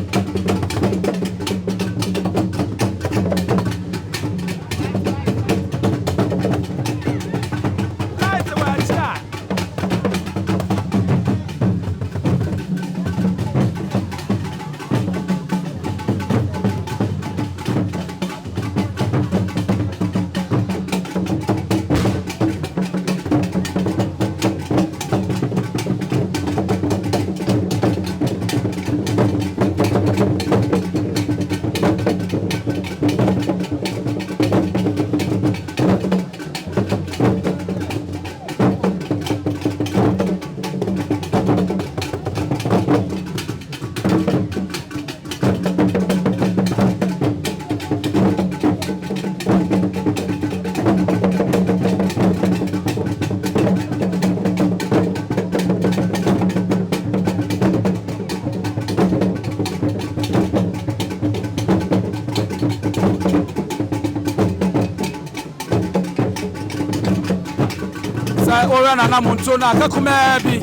Mora na namonto na kakuma bi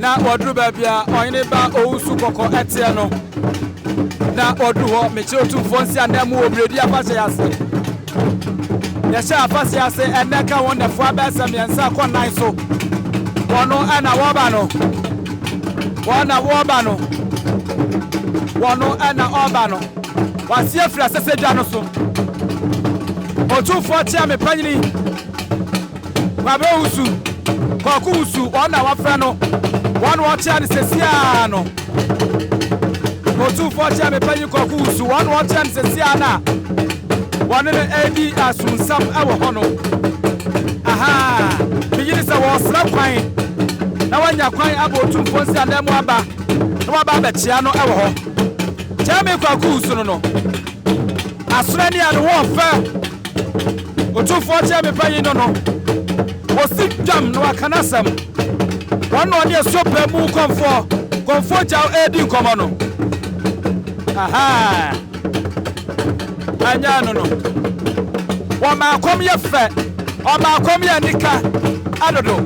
na wodru ba bia oyene ba owusu kokko etie no na wodru ho meche Otumfuo nsi anamu obredi afase yase ya sha afase yase eneka wonderful abasa miensa kwa nine so wono ana woba no wono ana oba no wasi afra sese dwa no so Otumfuo tia me panyini Babe usu koku usu ona wafra no one watch and sesia no Otumfuo tia me panyini koku usu one watch and sesia na one ne edi asunsam ewo ho no aha bigini se wo sra kwan na wanya kwan aba Otumfuo nsi anamu aba na waba ba chia no ewo ho tia me koku usu no asura ni anu wo fa Otumfuo tia me panyini no Osi jam no akanasam wono ne sopa mu konfo jaw edi nkomo no aha anya no wo ma kom ye fe o ma kom ye nika adodo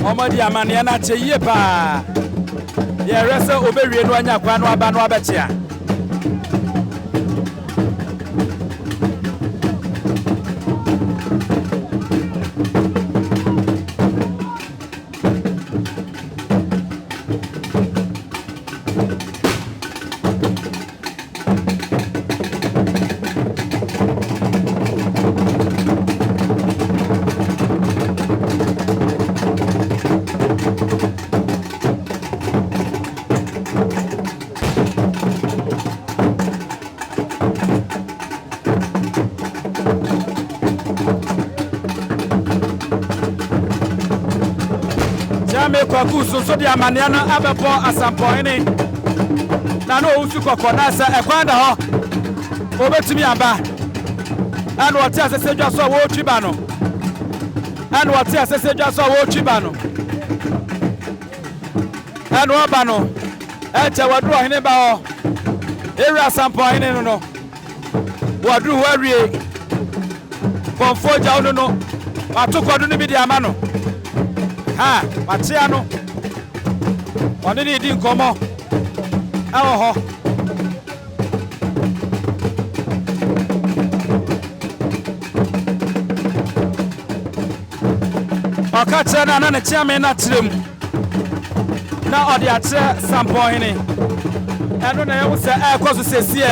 Omodi amane na cheye pa ye rese obewie no anya kwa no aba no abechia Kwaku so di amane na abebo Asamponhene na no usu kokko na sa ekwanda ho obetumi aba anu ote asesejwa so wo twiba no anu ote asesejwa so wo twiba no anu oba no eche wadu ohene ba ho ewi Asamponhene no wadu ho awie konfo ja ono no atokodu ni bi di ama no ha matia no one ni di nkomo awo ho okache na ne chiame na tirem na odi atre Asamponhene eno na yewu se ekoso sesi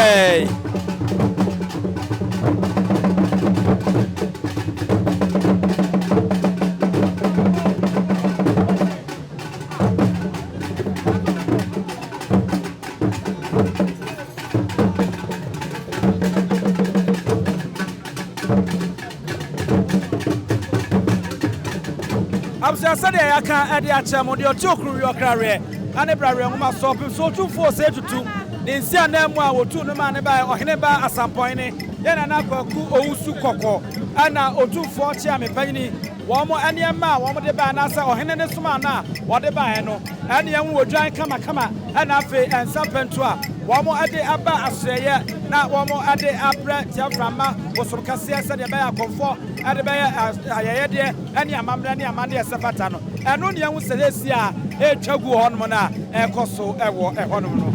Absasade yaka ade achamo de otokru yokrare ane brare ngoma sopim so Otumfuo se tutu ne nsi anamu a wotu no ma ne ba ohene ba Asamponhene yana na kwaku owusu kokko ana Otumfuo chia mepanyini womo aniema womo de ba na sa ohene ne suma na wode ba he no ane yan wodwan kama ana afi ensapentu a womo ade aba asreye na womo ade abra tiaframa wosomkase ase de ba ya konfo ade ba ya ayeye de ane amamra ne amane esefata no eno ne yan selesi a etwagu honom na ekoso ewo ehonom no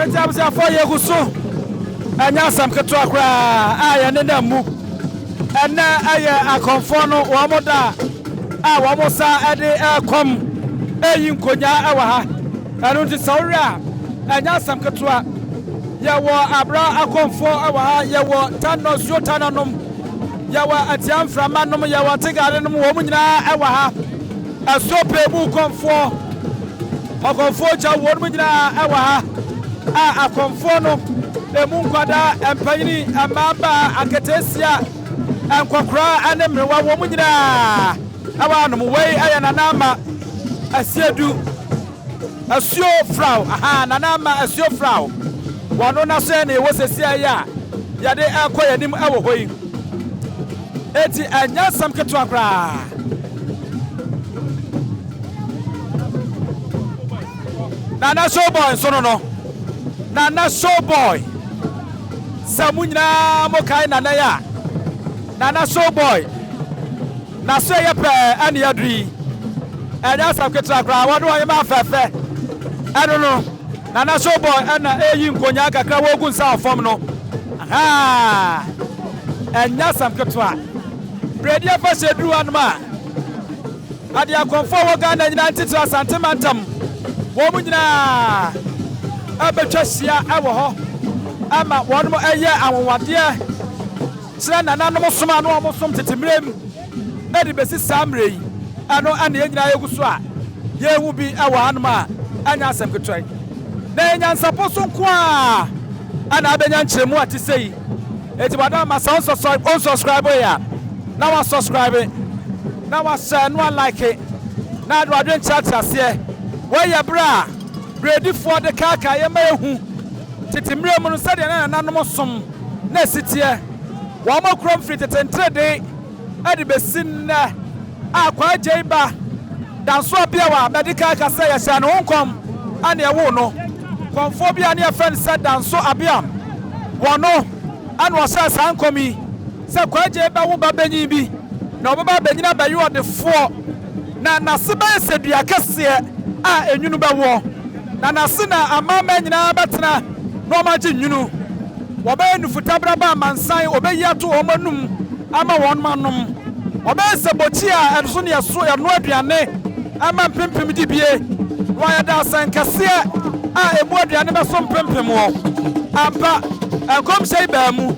Ejam se afọ ye guso. Anya asam keto akra aye ne na mu. Ena aye akonfo no wo moda a wo mosa ede ekom eyi nkonya ewa ha. Anu ti sawra anya asam keto a ye wo abra akonfo ewa ha ye wo tanno suo tananom ye wo atiam framanom ye wo tigarenom wo mu nyina ewa ha. Asope bu konfo akonfo ja wo mu nyina ewa ha. A akonfo no emu nkwada empanyini amaba aketesia enkokora anemrewa wo mu nyina awa no wei aya nanama asiedu asio frau aha nanama asio frau wono na so ne wo sesia ya yade akoya nim awo hoi eti anya sam keto akra Nana Showboy so no Nana Showboy Samunya mokai nana ya Nana Showboy na so ye pe ani adri enya sam keto akra wodo ye ma fefe eno no Nana Showboy ana eyi nkonya kakra wogun sa ofom no aha enya sam keto a bredi afa sedru anuma ade akonfo wo Ghana nyina ntitra santemantam wo mu nyina abetwa sia ewo ho ama wonmo eye awonwade sira nananom soma no omosom tetemrem edi besi samre yi ano ana nyina yeguso a yehu bi ewo anuma anya asem ketoi na Nyansapo so nko a ana abenya nkyeremu atisei eti bada ma subscribe ya na wa subscribe na wa share no like na do adwen chat ase we bra ready for the kaka ye mahu tetemre mu no sade na nanom som na sitie wo makrom free tetentrede ade besin na akwa jeiba danso Appiah wa medical kasa ya sha no nkom ane ewo no konfo bia ne friend said danso Appiah wono ane wo sha san komi se kwa jeiba wo babenyi bi na wo babenyina bayi odefo na naseba esedua kese a enyunu bawo na nasena amama nyina betena no maji nyunu wo be nufutabra ba mansan obeyi ato homanum ama won manom wo be sebochi a enso ne so ya no aduane ama pempem dibie wo ya da san kase a emu aduane be so pempem wo ampa enkom sei ba mu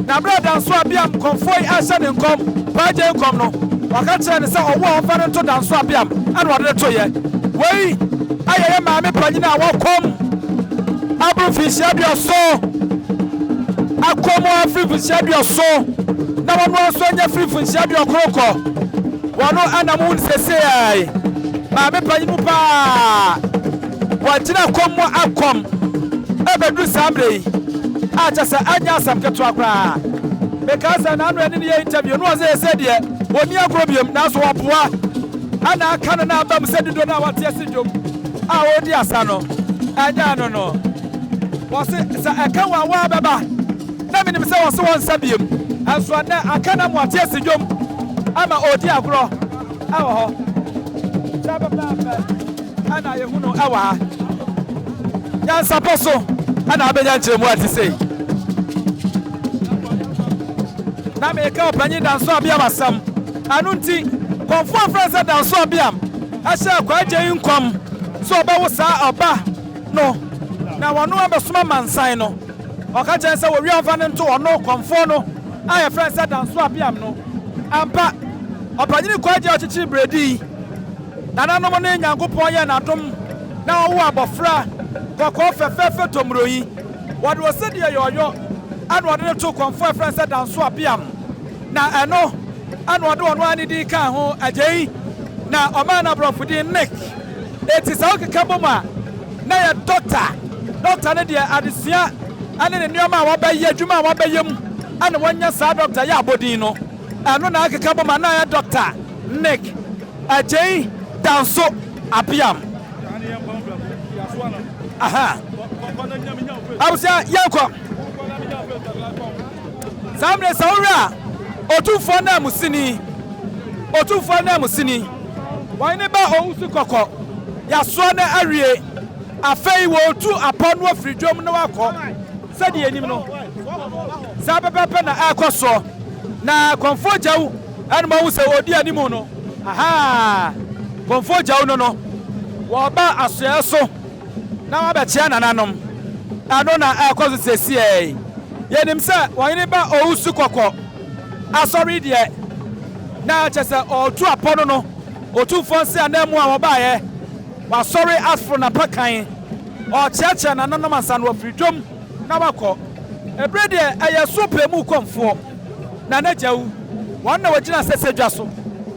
na brother so Appiah konfoi a hye ne nkom baje nkom no waka kire ne se owo ofare to danso Appiah ane wode to ye wei ayeye maame panyina wakom abrofisia bioso akomo afrifisia bioso na wono so nya afrifisia biokroko wono anamu nsese ai maame panyinu pa wajina komo akom ebedu samrei achasa anya asam keto akra because na anu eni ye interview no ze se de oni agrobiem na so waboa ana aka no na abam se dido na wate asidom a odi asa no anya no wose sa aka wa baba na minim se wose won sabiem anso na aka na wate asidom ama odi agro awo ho sababa ana ye hunu awa Nyansapo so ana abenya nkyeremu atisei na me ka opanyi danso Appiah basam anu nti konfo afransa danso Appiah ahye akwaje nkom so obawo sa oba no na wono abesoma mansan no oka chen se wo wi anfa ne nto wono konfo no aye fransa danso Appiah no ampa opanyi kwaje ochichi bredi nananom ne Nyankopon ye nadom na wo abofra kokko fefefe tomroyi wode wosedi yoyo anu wode to konfo fransa danso Appiah na eno anu wode wono ani di ka ho agei na omana brofudi Nick eti sa okeka boma na ya doctor ne de adesia ane ne nioma wa baye adwuma wa bayem ane wonya sa doctor ya abodin no anu na okeka boma na ya doctor Nick agei danso Appiah aha abusia yanko samre sawra Otumfuo na musini wani ba ousu kokko ya so na awie afei wo tu apɔ no afiri dwom na wakɔ sɛdeɛ anim no saa pɛpɛpɛ na ɛkɔ na kɔmfo gyaw ɛne ma wo sɛ odi anim no aha kɔmfo gyaw no wɔba asoɛ so na wabɛkyea nananom ano na ɛkɔ so sɛsie yɛnim sɛ wɔyene ba owusu kɔkɔ asɔre deɛ na kyɛ sɛ ɔtu apɔ no Otumfuo nse anamu a wɔbaeɛ wasɔre afro na pakan ɔkyerɛkyerɛ nananom ansa no wafiri dwom na wakɔ ɛberɛ deɛ ɛyɛ so pɛ mu kɔmfoɔ na n'agyawu wɔn na wɔgyina sɛsɛ dwa so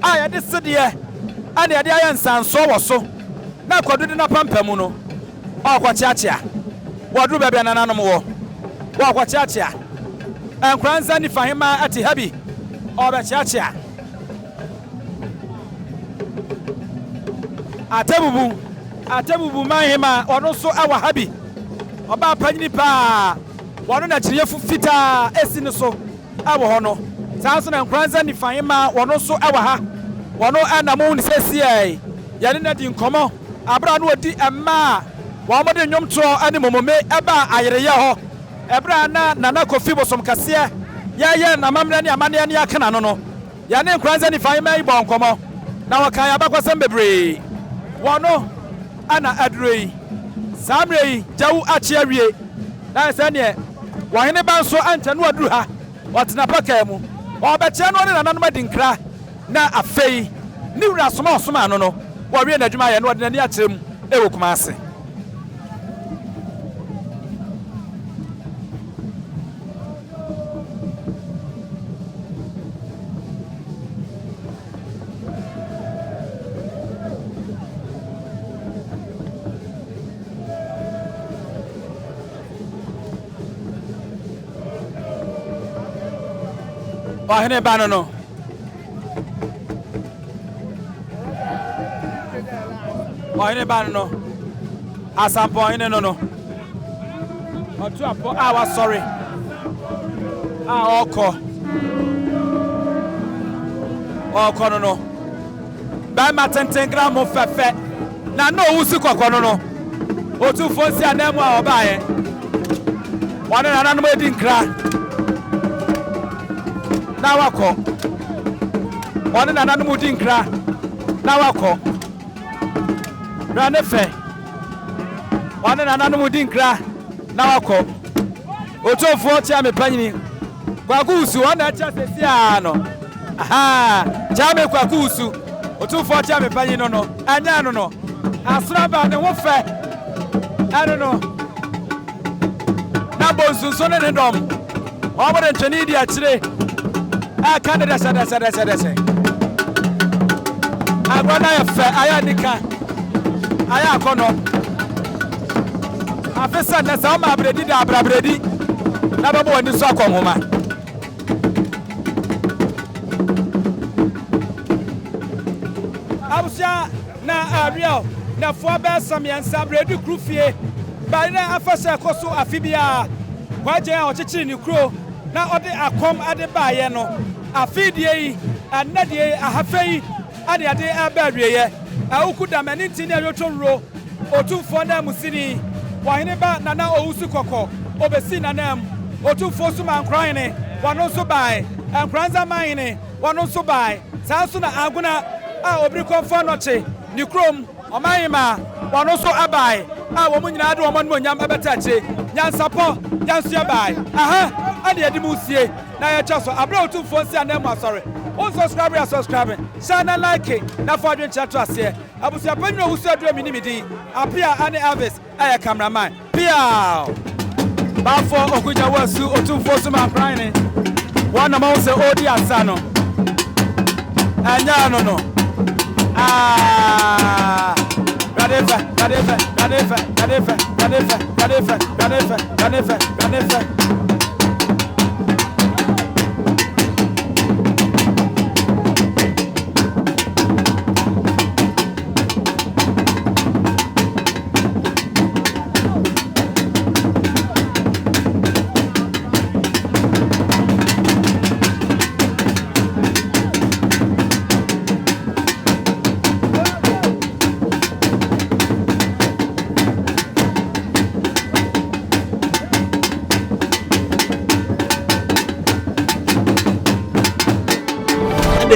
a yɛde sedeɛ ane yɛde ayɛ nsansoɔ wɔ so na akɔdo de napampa mu no ɔkɔkyeakyea wɔduru baabi a nananom wɔ wɔkɔkyeakyea Nkoranzamanhemaa ate ha bi ɔbɛkyeakyea Atebubu Manhemaa ɔno nso ɛwɔ ha bi ɔbaa panyini paa wɔno na kyerɛ fitaa esi ne so ɛwɔ hɔ no saa nso na Nkoranzamanhemaa wɔno nso ɛwɔ ha wɔno ɛnam ne sɛsie yɛne na di nkɔmɔ abra no odi ɛmaa wɔn de nnwomtoɔ ɛne momome ɛba ayereyɛ hɔ ɛbra na nana kofi bosom kaseɛ yɛyɛ na mamrɛ ne amanneɛ ne akana no yɛne Nkoranzamanhemaa yi bɔ nkɔmɔ na wɔkan abakɔsɛm bebree wɔno ana adurei saa mmerɛ yi gyawu akye awie na sɛ neɛ wɔhene ba nso antɛ no aduru ha ɔtena paka mu ɔbɛkyɛ no ne nananom adi nkra na afei ne wura asoma no wɔwie n'adwuma yɛ no ɔde n'ani akyerɛ mu ɛwɔ Kumase Wahene ba no Wahene ba no Asamponhene no Otu apɔ a wasɔre a ɔkɔ no bɛma tenten gram fɛfɛ na no owusi kɔkɔ no Otumfuo nsi anamu a ɔbaeɛ wɔne nananom edi nkra na wakɔ wɔne nananom di nkra na wakɔ rane fɛ wɔne nananom di nkra na wakɔ Otumfuo kyea me panyini kwaku usu wɔne ɛkyɛ sɛsia no aha kyea me kwaku usu Otumfuo kyea me panyini no ɛnyɛ no asraba ne ho fɛ ɛno no na bonsunso ne dɔm ɔmɔde ntwene di akyire aka ne dɛsɛ agwa na yɛ fɛ ayɛ nika ayɛ akɔnɔ afisa ne sɛ ɔma abredi da abrabredi na bɛbɔ w'ani so akɔ nhoma abusua na ariel na foɔ bɛɛ samiɛnsa abredi kuru fie bari na afɛsɛ kɔ so afi bia kwagye a ɔkyekyere ne kuro na ɔde akɔm ade baayɛ no afidie yi anadie yi ahafe yi ade ade aba awieyɛ awuku da mani ntini ayotoro Otumfuo na musini wɔhene ba nana owusu kɔkɔ obesi nanam Otumfuo Sumankwahene wɔno nso bae Nkoranzamanhemaa wɔno nso bae saa nso na aguna a obiri kɔmfɔ nɔkye ne kurom ɔmanhemaa wɔno nso abae a wɔn nyinaa de wɔn animonyam ɛbɛta akyire Nyansapo nyanso bae aha ade yɛde mu sie na yɛkyɛ so abra Otumfuo nsi anamu asɔre subscribe share na like na fo adwen kyerɛ to aseɛ abusua panyin owusu adura mi nimidi Appiah ane Elvis ɛyɛ cameraman Piao bafo okuja wasu Otumfuo Sumankwahene wɔn na ma wo sɛ odi asa no anya no Radefa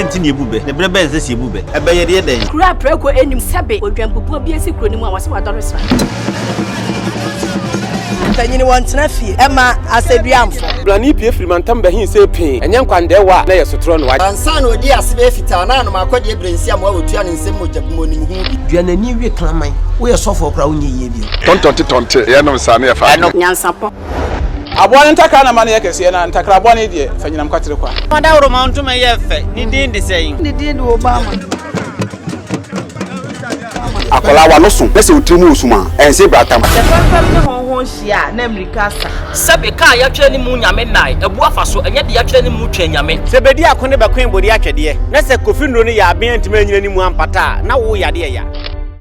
adenti ne ebube ne brebe nse se ebube ebe ye de den kura preko enim sebe odwampopo bi esi kuro ni mu a wase wadore sra tanyini wontena fie ema aseduamfo blani pie frimantam bahin se pin enye nkwande wa na yesotro no wa ansa na odi asebe fita na no makode brensi am wa otua ne nsem mojabmo nim hu bi duanani wie klaman wo ye sofo kra wo nye yie bi tontonte ye no sa na ye fa Nyansapo Abone ntaka na mane yakese na ntakra abone die fanyinam kwatere kwa mada woro ma ntoma ye fe ni din de sei ni din do Obama akola wa no so pese otrimu osuma ense bratam fafam ne honhon hia na America sebe ka ya twa ni mu nyame nai ebu afa so enye de ya twa ni mu twa nyame sebedi akone bakwen bodi atwede na se kofi nro ni ya aben ntima nyina ni mu ampata na wo yade ya